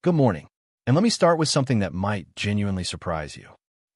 Good morning, and let me start with something that might genuinely surprise you.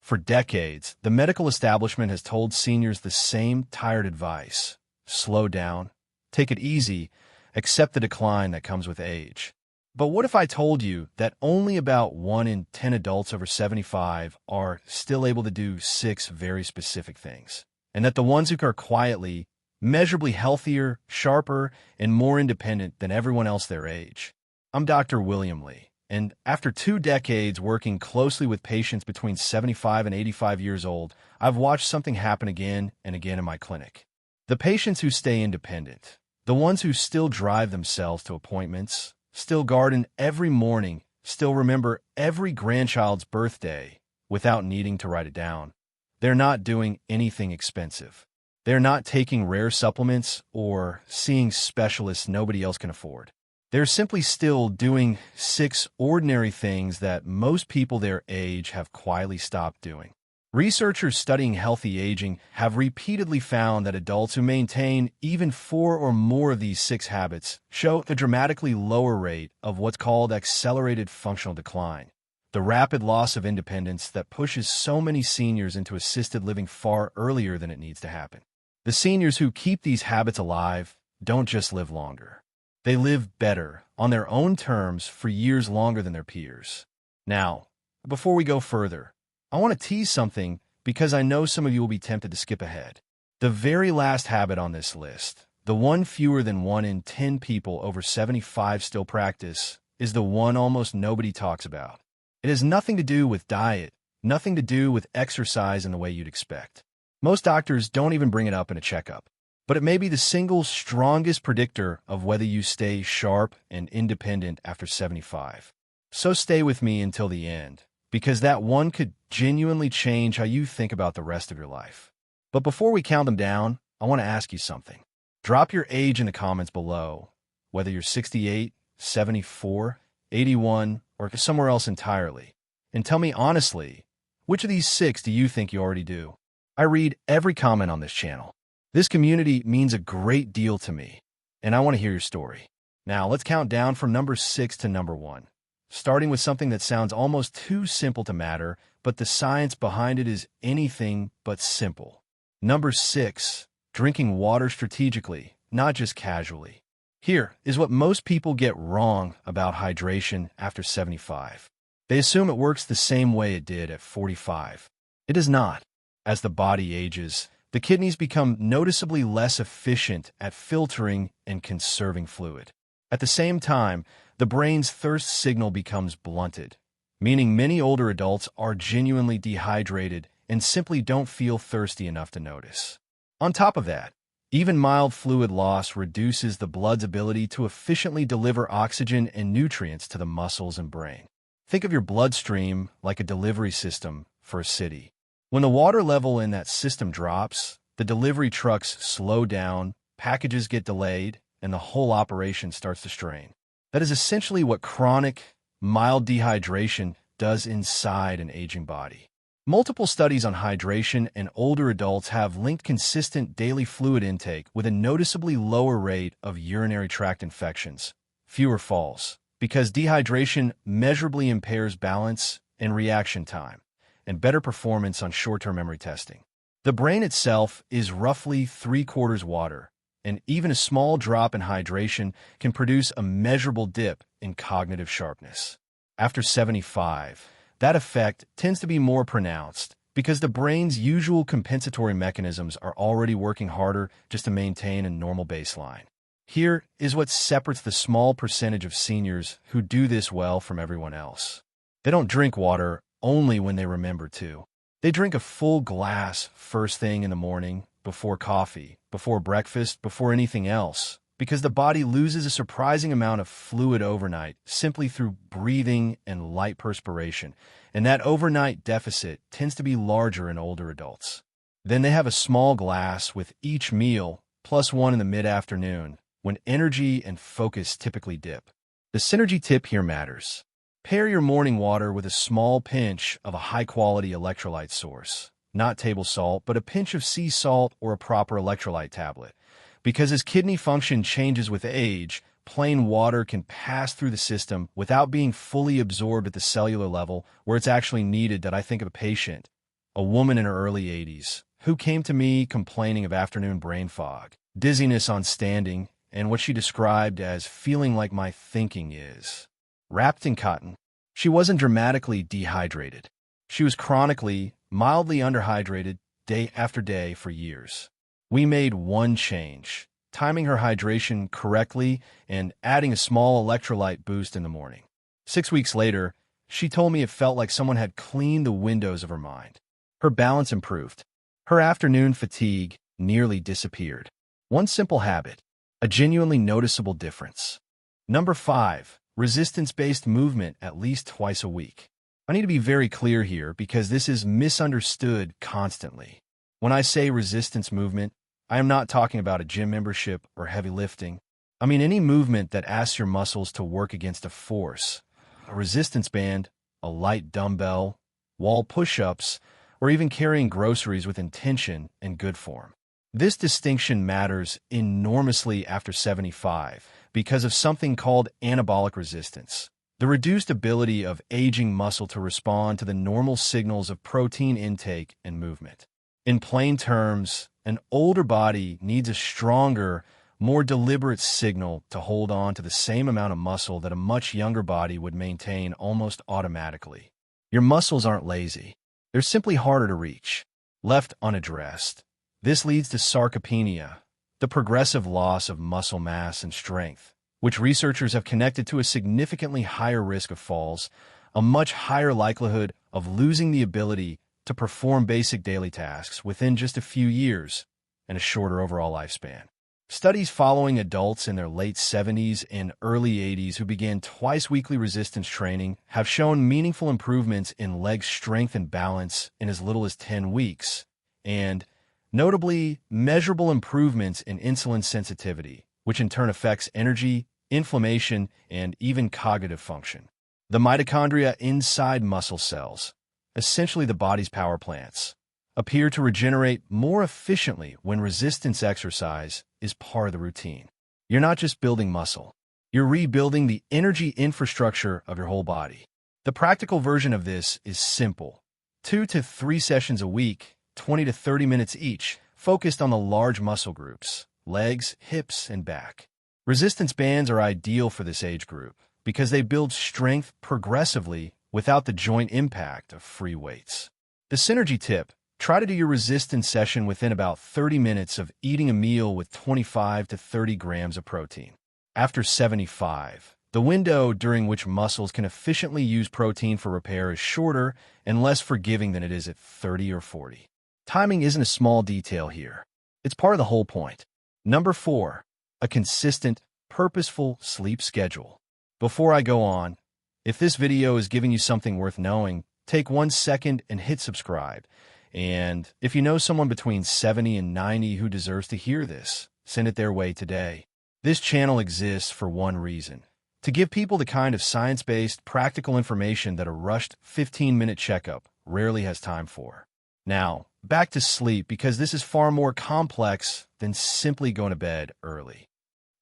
For decades, the medical establishment has told seniors the same tired advice: slow down, take it easy, accept the decline that comes with age. But what if I told you that only about 1 in 10 adults over 75 are still able to do 6 very specific things, and that the ones who are quietly, measurably healthier, sharper, and more independent than everyone else their age? I'm Dr. William Lee. And after 2 decades working closely with patients between 75 and 85 years old, I've watched something happen again and again in my clinic. The patients who stay independent, the ones who still drive themselves to appointments, still garden every morning, still remember every grandchild's birthday without needing to write it down. They're not doing anything expensive. They're not taking rare supplements or seeing specialists nobody else can afford. They're simply still doing 6 ordinary things that most people their age have quietly stopped doing. Researchers studying healthy aging have repeatedly found that adults who maintain even 4 or more of these 6 habits show a dramatically lower rate of what's called accelerated functional decline, the rapid loss of independence that pushes so many seniors into assisted living far earlier than it needs to happen. The seniors who keep these habits alive don't just live longer. They live better, on their own terms, for years longer than their peers. Now, before we go further, I want to tease something because I know some of you will be tempted to skip ahead. The very last habit on this list, the one fewer than 1 in 10 people over 75 still practice, is the one almost nobody talks about. It has nothing to do with diet, nothing to do with exercise in the way you'd expect. Most doctors don't even bring it up in a checkup. But it may be the single strongest predictor of whether you stay sharp and independent after 75. So stay with me until the end, because that one could genuinely change how you think about the rest of your life. But before we count them down, I want to ask you something. Drop your age in the comments below, whether you're 68, 74, 81, or somewhere else entirely. And tell me honestly, which of these 6 do you think you already do? I read every comment on this channel. This community means a great deal to me, and I want to hear your story. Now, let's count down from number 6 to number 1, starting with something that sounds almost too simple to matter, but the science behind it is anything but simple. Number 6, drinking water strategically, not just casually. Here is what most people get wrong about hydration after 75. They assume it works the same way it did at 45. It does not. As the body ages, the kidneys become noticeably less efficient at filtering and conserving fluid. At the same time, the brain's thirst signal becomes blunted, meaning many older adults are genuinely dehydrated and simply don't feel thirsty enough to notice. On top of that, even mild fluid loss reduces the blood's ability to efficiently deliver oxygen and nutrients to the muscles and brain. Think of your bloodstream like a delivery system for a city. When the water level in that system drops, the delivery trucks slow down, packages get delayed, and the whole operation starts to strain. That is essentially what chronic, mild dehydration does inside an aging body. Multiple studies on hydration and older adults have linked consistent daily fluid intake with a noticeably lower rate of urinary tract infections, fewer falls, because dehydration measurably impairs balance and reaction time, and better performance on short-term memory testing. The brain itself is roughly 3/4 water, and even a small drop in hydration can produce a measurable dip in cognitive sharpness. After 75, that effect tends to be more pronounced because the brain's usual compensatory mechanisms are already working harder just to maintain a normal baseline. Here is what separates the small percentage of seniors who do this well from everyone else. They don't drink water only when they remember to. They drink a full glass first thing in the morning, before coffee, before breakfast, before anything else, because the body loses a surprising amount of fluid overnight simply through breathing and light perspiration, and that overnight deficit tends to be larger in older adults. Then they have a small glass with each meal, plus one in the mid-afternoon, when energy and focus typically dip. The synergy tip here matters. Pair your morning water with a small pinch of a high-quality electrolyte source, not table salt, but a pinch of sea salt or a proper electrolyte tablet. Because as kidney function changes with age, plain water can pass through the system without being fully absorbed at the cellular level where it's actually needed, that I think of a patient, a woman in her early 80s, who came to me complaining of afternoon brain fog, dizziness on standing, and what she described as feeling like my thinking is wrapped in cotton. She wasn't dramatically dehydrated. She was chronically, mildly underhydrated day after day for years. We made one change, timing her hydration correctly and adding a small electrolyte boost in the morning. 6 weeks later, she told me it felt like someone had cleaned the windows of her mind. Her balance improved. Her afternoon fatigue nearly disappeared. One simple habit, a genuinely noticeable difference. Number 5, resistance-based movement at least twice a week. I need to be very clear here because this is misunderstood constantly. When I say resistance movement, I am not talking about a gym membership or heavy lifting. I mean any movement that asks your muscles to work against a force. A resistance band, a light dumbbell, wall push-ups, or even carrying groceries with intention and good form. This distinction matters enormously after 75 because of something called anabolic resistance, the reduced ability of aging muscle to respond to the normal signals of protein intake and movement. In plain terms, an older body needs a stronger, more deliberate signal to hold on to the same amount of muscle that a much younger body would maintain almost automatically. Your muscles aren't lazy. They're simply harder to reach. Left unaddressed, this leads to sarcopenia, the progressive loss of muscle mass and strength, which researchers have connected to a significantly higher risk of falls, a much higher likelihood of losing the ability to perform basic daily tasks within just a few years, and a shorter overall lifespan. Studies following adults in their late 70s and early 80s who began twice-weekly resistance training have shown meaningful improvements in leg strength and balance in as little as 10 weeks, and, notably, measurable improvements in insulin sensitivity, which in turn affects energy, inflammation, and even cognitive function. The mitochondria inside muscle cells, essentially the body's power plants, appear to regenerate more efficiently when resistance exercise is part of the routine. You're not just building muscle. You're rebuilding the energy infrastructure of your whole body. The practical version of this is simple. 2 to 3 sessions a week, 20 to 30 minutes each, focused on the large muscle groups, legs, hips, and back. Resistance bands are ideal for this age group because they build strength progressively without the joint impact of free weights. The synergy tip: try to do your resistance session within about 30 minutes of eating a meal with 25 to 30 grams of protein. After 75, the window during which muscles can efficiently use protein for repair is shorter and less forgiving than it is at 30 or 40. Timing isn't a small detail here. It's part of the whole point. Number 4, a consistent, purposeful sleep schedule. Before I go on, if this video is giving you something worth knowing, take 1 second and hit subscribe. And if you know someone between 70 and 90 who deserves to hear this, send it their way today. This channel exists for one reason: to give people the kind of science-based, practical information that a rushed 15-minute checkup rarely has time for. Now, back to sleep, because this is far more complex than simply going to bed early.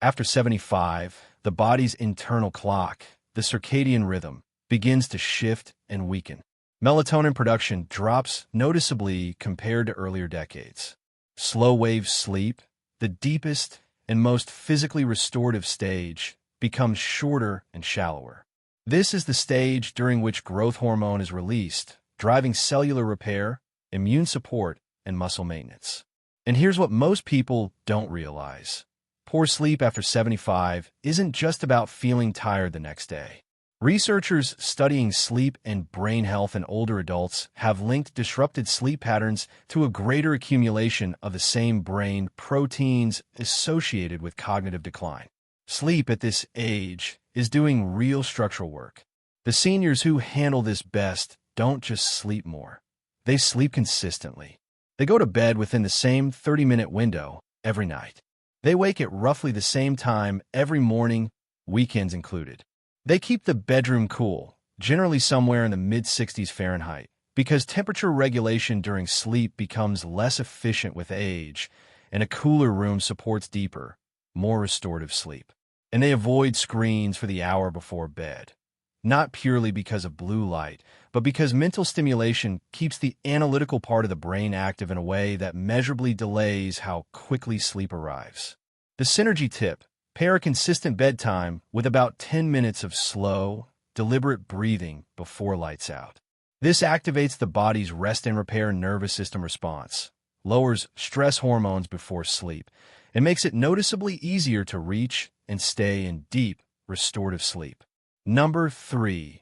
After 75, the body's internal clock, the circadian rhythm, begins to shift and weaken. Melatonin production drops noticeably compared to earlier decades. Slow-wave sleep, the deepest and most physically restorative stage, becomes shorter and shallower. This is the stage during which growth hormone is released, driving cellular repair, immune support, and muscle maintenance. And here's what most people don't realize: poor sleep after 75 isn't just about feeling tired the next day. Researchers studying sleep and brain health in older adults have linked disrupted sleep patterns to a greater accumulation of the same brain proteins associated with cognitive decline. Sleep at this age is doing real structural work. The seniors who handle this best don't just sleep more. They sleep consistently. They go to bed within the same 30-minute window every night. They wake at roughly the same time every morning, weekends included. They keep the bedroom cool, generally somewhere in the mid-60s Fahrenheit, because temperature regulation during sleep becomes less efficient with age, and a cooler room supports deeper, more restorative sleep. and they avoid screens for the hour before bed. Not purely because of blue light, but because mental stimulation keeps the analytical part of the brain active in a way that measurably delays how quickly sleep arrives. The synergy tip: pair a consistent bedtime with about 10 minutes of slow, deliberate breathing before lights out. This activates the body's rest and repair nervous system response, lowers stress hormones before sleep, and makes it noticeably easier to reach and stay in deep, restorative sleep. Number 3.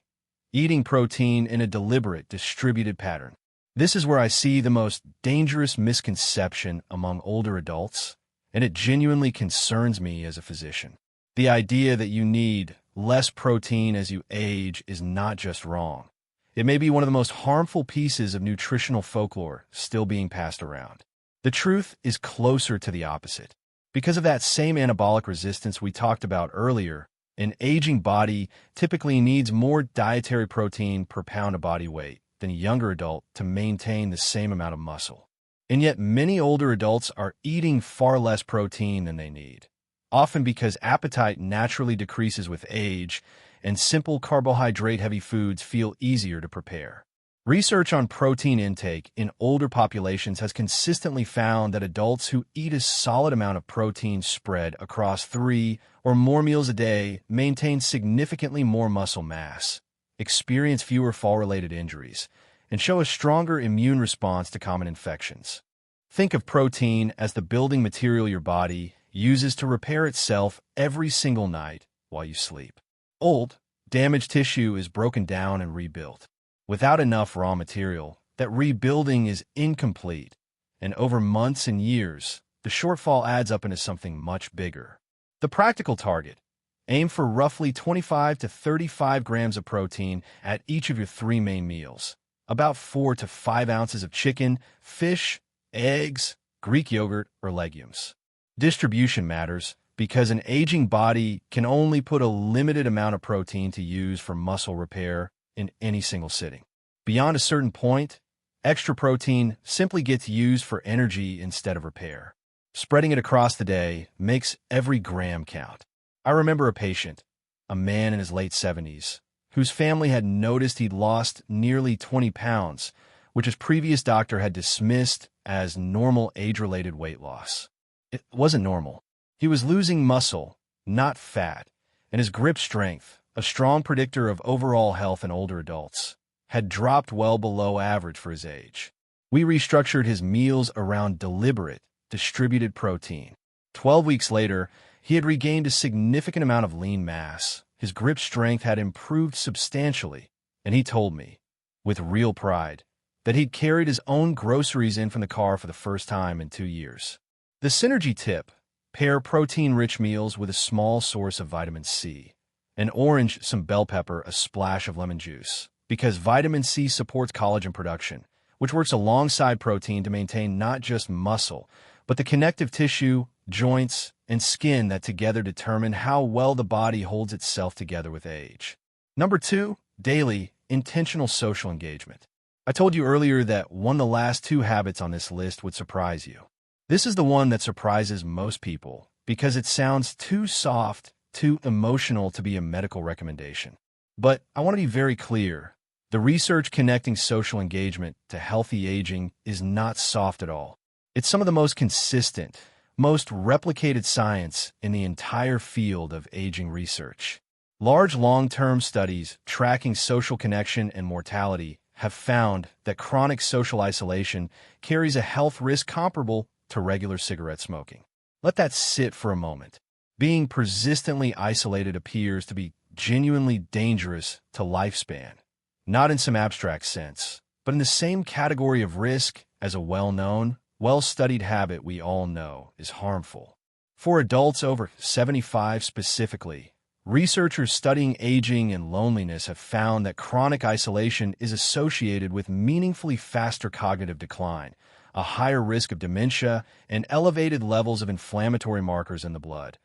Eating protein in a deliberate, distributed pattern. This is where I see the most dangerous misconception among older adults, and it genuinely concerns me as a physician. The idea that you need less protein as you age is not just wrong. It may be one of the most harmful pieces of nutritional folklore still being passed around. The truth is closer to the opposite. Because of that same anabolic resistance we talked about earlier, an aging body typically needs more dietary protein per pound of body weight than a younger adult to maintain the same amount of muscle. And yet many older adults are eating far less protein than they need, often because appetite naturally decreases with age and simple carbohydrate-heavy foods feel easier to prepare. Research on protein intake in older populations has consistently found that adults who eat a solid amount of protein spread across 3 or more meals a day maintain significantly more muscle mass, experience fewer fall-related injuries, and show a stronger immune response to common infections. Think of protein as the building material your body uses to repair itself every single night while you sleep. Old, damaged tissue is broken down and rebuilt. Without enough raw material, that rebuilding is incomplete, and over months and years, the shortfall adds up into something much bigger. The practical target: aim for roughly 25 to 35 grams of protein at each of your 3 main meals, about 4 to 5 ounces of chicken, fish, eggs, Greek yogurt, or legumes. Distribution matters because an aging body can only put a limited amount of protein to use for muscle repair in any single sitting. Beyond a certain point, extra protein simply gets used for energy instead of repair. Spreading it across the day makes every gram count. I remember a patient, a man in his late 70s, whose family had noticed he'd lost nearly 20 pounds, which his previous doctor had dismissed as normal age-related weight loss. It wasn't normal. He was losing muscle, not fat, and his grip strength, a strong predictor of overall health in older adults, had dropped well below average for his age. We restructured his meals around deliberate, distributed protein. 12 weeks later, he had regained a significant amount of lean mass. His grip strength had improved substantially, and he told me, with real pride, that he'd carried his own groceries in from the car for the first time in 2 years. The synergy tip: pair protein-rich meals with a small source of vitamin C. An orange, some bell pepper, a splash of lemon juice, because vitamin C supports collagen production, which works alongside protein to maintain not just muscle, but the connective tissue, joints, and skin that together determine how well the body holds itself together with age. Number 2, daily, intentional social engagement. I told you earlier that one of the last 2 habits on this list would surprise you. This is the one that surprises most people because it sounds too soft, too emotional to be a medical recommendation. But I want to be very clear. The research connecting social engagement to healthy aging is not soft at all. It's some of the most consistent, most replicated science in the entire field of aging research. Large long-term studies tracking social connection and mortality have found that chronic social isolation carries a health risk comparable to regular cigarette smoking. Let that sit for a moment. Being persistently isolated appears to be genuinely dangerous to lifespan, not in some abstract sense, but in the same category of risk as a well-known, well-studied habit we all know is harmful. For adults over 75 specifically, researchers studying aging and loneliness have found that chronic isolation is associated with meaningfully faster cognitive decline, a higher risk of dementia, and elevated levels of inflammatory markers in the blood,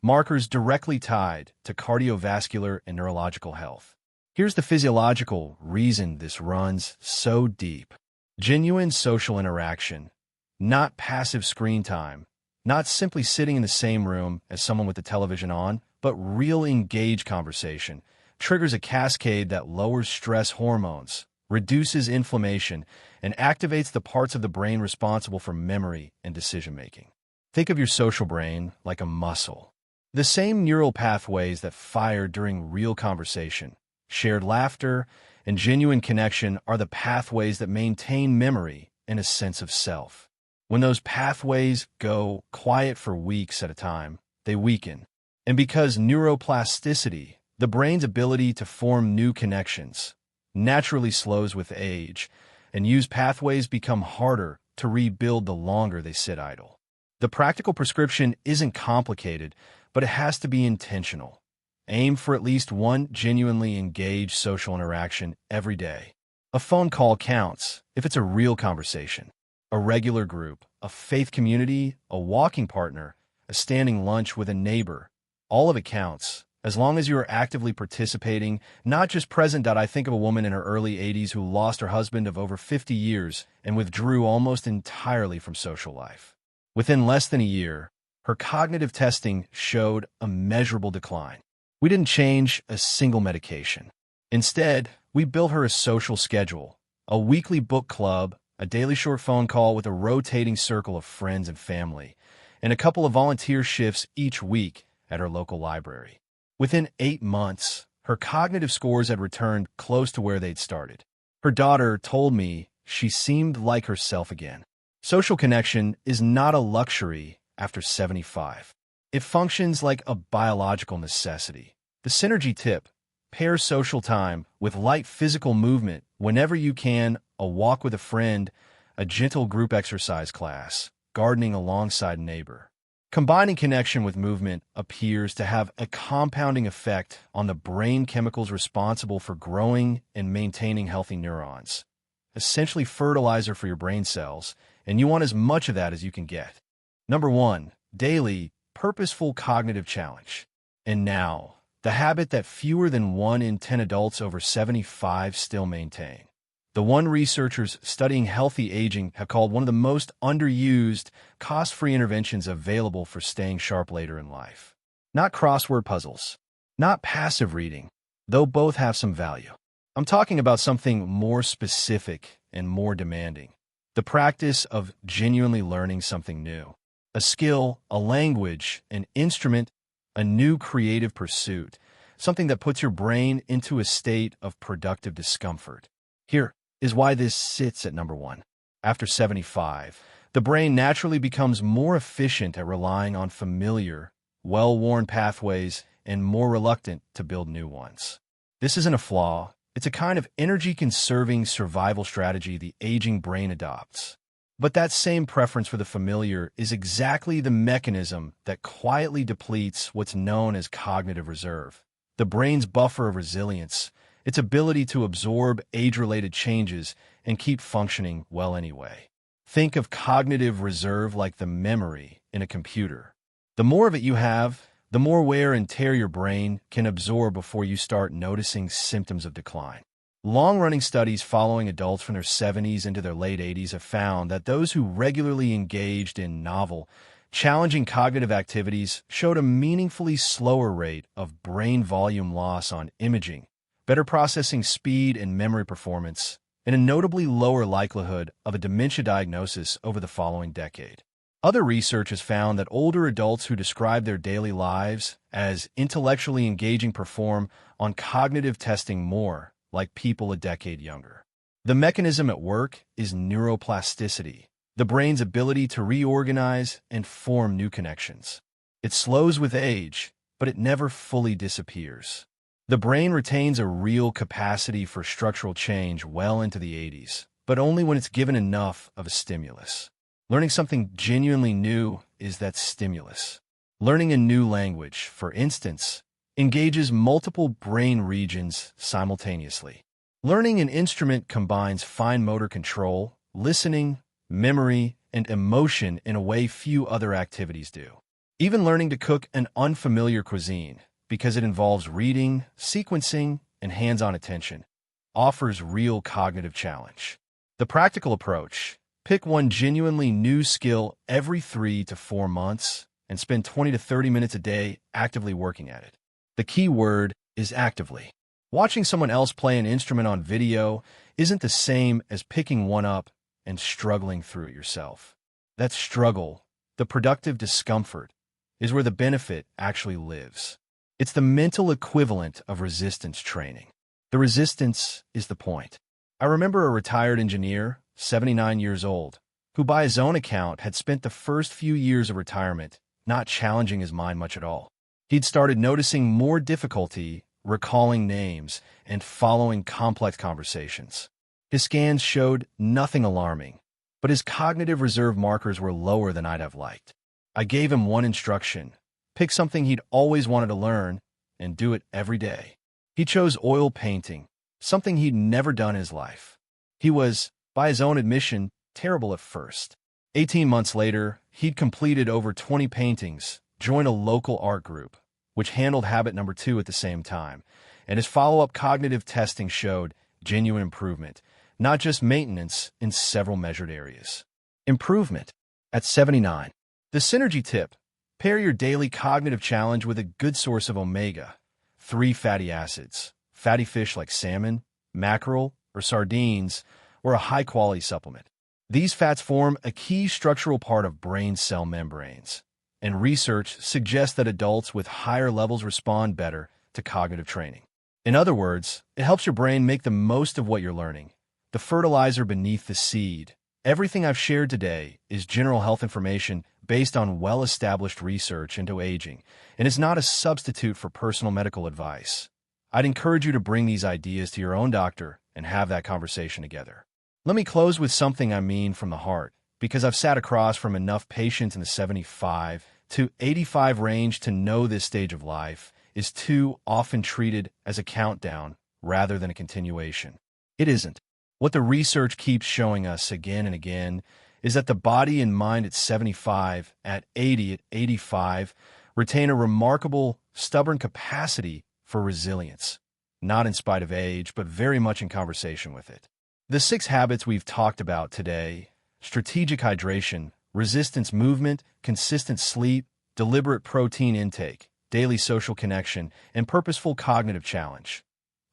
markers directly tied to cardiovascular and neurological health. Here's the physiological reason this runs so deep. Genuine social interaction, not passive screen time, not simply sitting in the same room as someone with the television on, but real engaged conversation triggers a cascade that lowers stress hormones, reduces inflammation, and activates the parts of the brain responsible for memory and decision-making. Think of your social brain like a muscle. The same neural pathways that fire during real conversation, shared laughter, and genuine connection are the pathways that maintain memory and a sense of self. When those pathways go quiet for weeks at a time, they weaken. And because neuroplasticity, the brain's ability to form new connections, naturally slows with age, and used pathways become harder to rebuild the longer they sit idle. The practical prescription isn't complicated, but it has to be intentional. Aim for at least one genuinely engaged social interaction every day. A phone call counts if it's a real conversation. A regular group, a faith community, a walking partner, a standing lunch with a neighbor, all of it counts, as long as you are actively participating, not just present. I think of a woman in her early 80s who lost her husband of over 50 years and withdrew almost entirely from social life. Within less than a year, her cognitive testing showed a measurable decline. We didn't change a single medication. Instead, we built her a social schedule, a weekly book club, a daily short phone call with a rotating circle of friends and family, and a couple of volunteer shifts each week at her local library. Within 8 months, her cognitive scores had returned close to where they'd started. Her daughter told me she seemed like herself again. Social connection is not a luxury after 75. It functions like a biological necessity. The synergy tip: pair social time with light physical movement whenever you can, a walk with a friend, a gentle group exercise class, gardening alongside a neighbor. Combining connection with movement appears to have a compounding effect on the brain chemicals responsible for growing and maintaining healthy neurons, essentially fertilizer for your brain cells, and you want as much of that as you can get. Number 1, daily, purposeful cognitive challenge. And now, the habit that fewer than 1 in 10 adults over 75 still maintain. The one researchers studying healthy aging have called one of the most underused, cost-free interventions available for staying sharp later in life. Not crossword puzzles, not passive reading, though both have some value. I'm talking about something more specific and more demanding. The practice of genuinely learning something new. A skill, a language, an instrument, a new creative pursuit, something that puts your brain into a state of productive discomfort. Here is why this sits at number 1. After 75, the brain naturally becomes more efficient at relying on familiar, well-worn pathways and more reluctant to build new ones. This isn't a flaw. It's a kind of energy-conserving survival strategy the aging brain adopts. But that same preference for the familiar is exactly the mechanism that quietly depletes what's known as cognitive reserve, the brain's buffer of resilience, its ability to absorb age-related changes and keep functioning well anyway. Think of cognitive reserve like the memory in a computer. The more of it you have, the more wear and tear your brain can absorb before you start noticing symptoms of decline. Long-running studies following adults from their 70s into their late 80s have found that those who regularly engaged in novel, challenging cognitive activities showed a meaningfully slower rate of brain volume loss on imaging, better processing speed and memory performance, and a notably lower likelihood of a dementia diagnosis over the following decade. Other research has found that older adults who describe their daily lives as intellectually engaging perform on cognitive testing more like people a decade younger. The mechanism at work is neuroplasticity, the brain's ability to reorganize and form new connections. It slows with age, but it never fully disappears. The brain retains a real capacity for structural change well into the 80s, but only when it's given enough of a stimulus. Learning something genuinely new is that stimulus. Learning a new language, for instance, engages multiple brain regions simultaneously. Learning an instrument combines fine motor control, listening, memory, and emotion in a way few other activities do. Even learning to cook an unfamiliar cuisine, because it involves reading, sequencing, and hands-on attention, offers real cognitive challenge. The practical approach: pick one genuinely new skill every 3 to 4 months and spend 20 to 30 minutes a day actively working at it. The key word is actively. Watching someone else play an instrument on video isn't the same as picking one up and struggling through it yourself. That struggle, the productive discomfort, is where the benefit actually lives. It's the mental equivalent of resistance training. The resistance is the point. I remember a retired engineer, 79 years old, who by his own account had spent the first few years of retirement not challenging his mind much at all. He'd started noticing more difficulty recalling names and following complex conversations. His scans showed nothing alarming, but his cognitive reserve markers were lower than I'd have liked. I gave him one instruction: pick something he'd always wanted to learn and do it every day. He chose oil painting, something he'd never done in his life. He was, by his own admission, terrible at first. 18 months later, he'd completed over 20 paintings, joined a local art group, which handled habit number 2 at the same time, and his follow-up cognitive testing showed genuine improvement, not just maintenance in several measured areas. Improvement. At 79. The synergy tip: pair your daily cognitive challenge with a good source of omega-3 fatty acids, fatty fish like salmon, mackerel, or sardines, or a high-quality supplement. These fats form a key structural part of brain cell membranes, and research suggests that adults with higher levels respond better to cognitive training. In other words, it helps your brain make the most of what you're learning, the fertilizer beneath the seed. Everything I've shared today is general health information based on well-established research into aging, and is not a substitute for personal medical advice. I'd encourage you to bring these ideas to your own doctor and have that conversation together. Let me close with something I mean from the heart, because I've sat across from enough patients in the 75 to 85 range to know this stage of life is too often treated as a countdown rather than a continuation. It isn't. What the research keeps showing us again and again is that the body and mind at 75, at 80, at 85, retain a remarkable, stubborn capacity for resilience, not in spite of age, but very much in conversation with it. The 6 habits we've talked about today: strategic hydration, resistance movement, consistent sleep, deliberate protein intake, daily social connection, and purposeful cognitive challenge,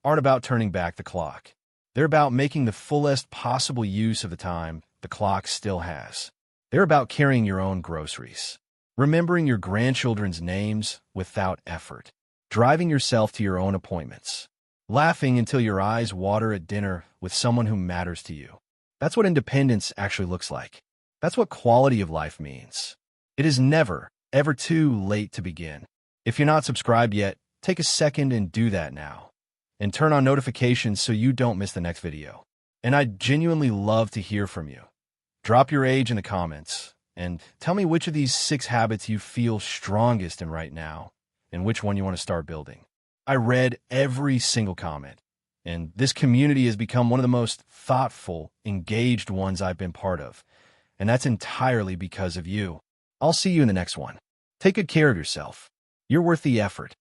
aren't about turning back the clock. They're about making the fullest possible use of the time the clock still has. They're about carrying your own groceries, remembering your grandchildren's names without effort, driving yourself to your own appointments, laughing until your eyes water at dinner with someone who matters to you. That's what independence actually looks like. That's what quality of life means. It is never, ever too late to begin. If you're not subscribed yet, take a second and do that now. And turn on notifications so you don't miss the next video. And I'd genuinely love to hear from you. Drop your age in the comments, and tell me which of these 6 habits you feel strongest in right now, and which one you want to start building. I read every single comment, and this community has become one of the most thoughtful, engaged ones I've been part of, and that's entirely because of you. I'll see you in the next one. Take good care of yourself. You're worth the effort.